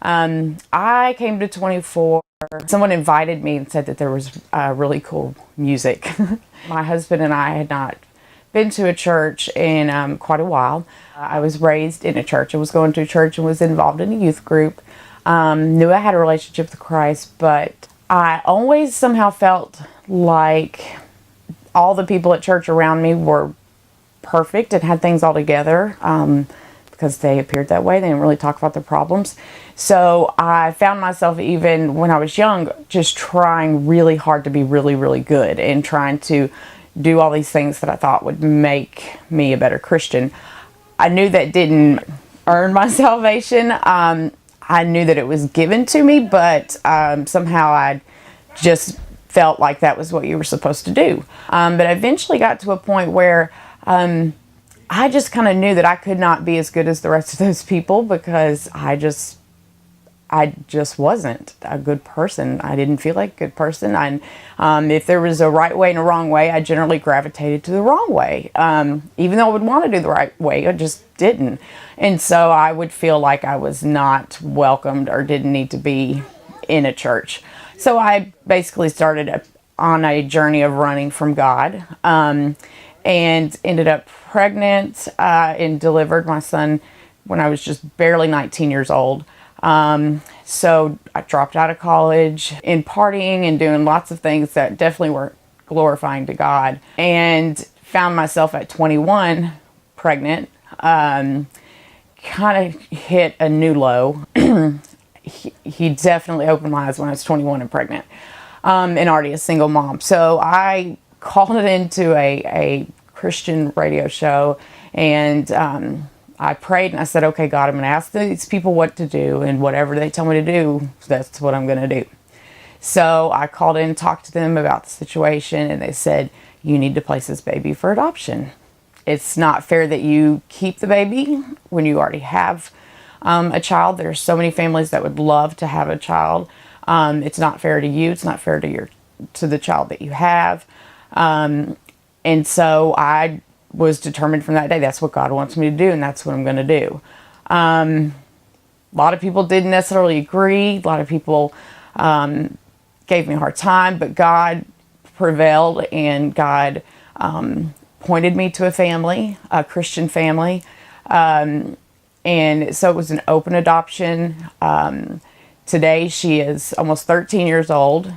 I came to 24. Someone invited me and said that there was really cool music. My husband and I had not been to a church in quite a while. I was raised in a church. I was going to a church and was involved in a youth group. Knew I had a relationship with Christ, but I always somehow felt like all the people at church around me were perfect and had things all together. Because they appeared that way. They didn't really talk about their problems. So I found myself, even when I was young, just trying really hard to be really, really good and trying to do all these things that I thought would make me a better Christian. I knew that didn't earn my salvation. I knew that it was given to me, but somehow I just felt like that was what you were supposed to do. But I eventually got to a point where I just kind of knew that I could not be as good as the rest of those people because I just wasn't a good person. I didn't feel like a good person. If there was a right way and a wrong way, I generally gravitated to the wrong way. Even though I would want to do the right way, I just didn't. And so I would feel like I was not welcomed or didn't need to be in a church. So I basically started on a journey of running from God. And ended up pregnant and delivered my son when I was just barely 19 years old. So I dropped out of college and partying and doing lots of things that definitely weren't glorifying to God, and found myself at 21 pregnant. Kind of hit a new low. He definitely opened my eyes when I was 21 and pregnant, and already a single mom. So I called it into a Christian radio show, and I prayed and I said, okay, God, I'm going to ask these people what to do, and whatever they tell me to do, that's what I'm going to do. So I called in and talked to them about the situation, and they said, you need to place this baby for adoption. It's not fair that you keep the baby when you already have a child. There's so many families that would love to have a child. It's not fair to you. It's not fair to the child that you have. And so I was determined from that day, that's what God wants me to do, and that's what I'm going to do. A lot of people didn't necessarily agree. A lot of people gave me a hard time, but God prevailed, and God pointed me to a family, a Christian family. And so it was an open adoption. Today she is almost 13 years old.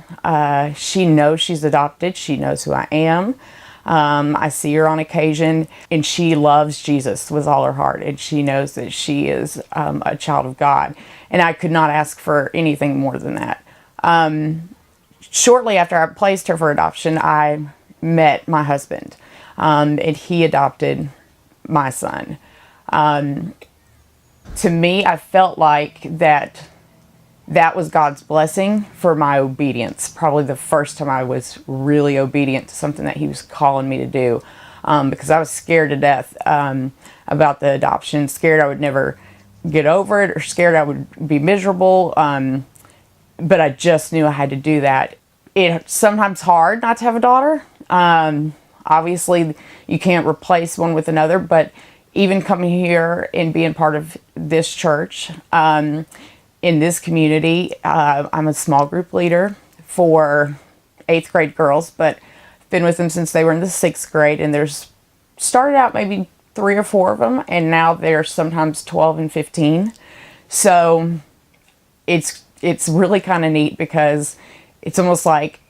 She knows she's adopted. She knows who I am. I see her on occasion, and she loves Jesus with all her heart, and she knows that she is a child of God, and I could not ask for anything more than that. Shortly after I placed her for adoption, I met my husband, and he adopted my son. To me, I felt like that was God's blessing for my obedience. Probably the first time I was really obedient to something that he was calling me to do, because I was scared to death about the adoption, scared I would never get over it, or scared I would be miserable. But I just knew I had to do that. It's sometimes hard not to have a daughter. Obviously, you can't replace one with another, but even coming here and being part of this church, in this community, I'm a small group leader for 8th grade girls, but been with them since they were in the 6th grade, and there's started out maybe 3 or 4 of them, and now they're sometimes 12 and 15. So it's really kind of neat, because it's almost like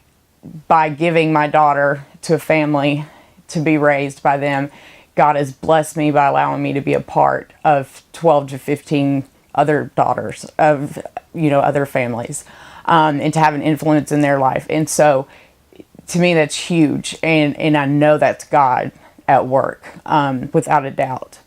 by giving my daughter to a family to be raised by them, God has blessed me by allowing me to be a part of 12 to 15 other daughters of, other families, and to have an influence in their life. And so to me, that's huge. And I know that's God at work, without a doubt.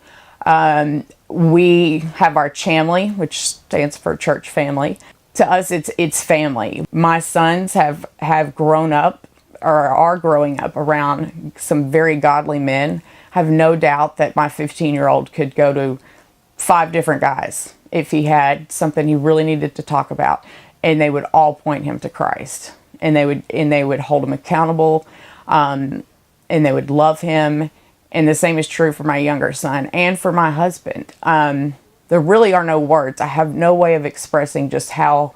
We have our chamly, which stands for church family. To us, it's family. My sons have grown up, or are growing up, around some very godly men. I have no doubt that my 15-year-old could go to 5 different guys if he had something he really needed to talk about, and they would all point him to Christ, and they would hold him accountable, and they would love him. And the same is true for my younger son and for my husband. there really are no words. I have no way of expressing just how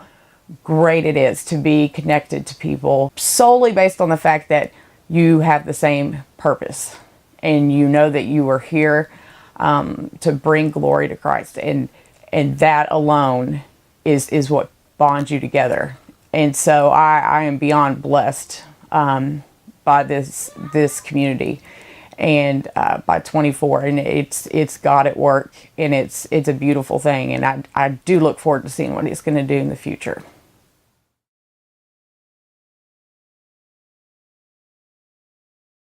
great it is to be connected to people solely based on the fact that you have the same purpose and you know that you are here to bring glory to Christ, and that alone is what bonds you together. And so I am beyond blessed by this community, and by 24, and it's God at work, and it's a beautiful thing, and I do look forward to seeing what He's going to do in the future.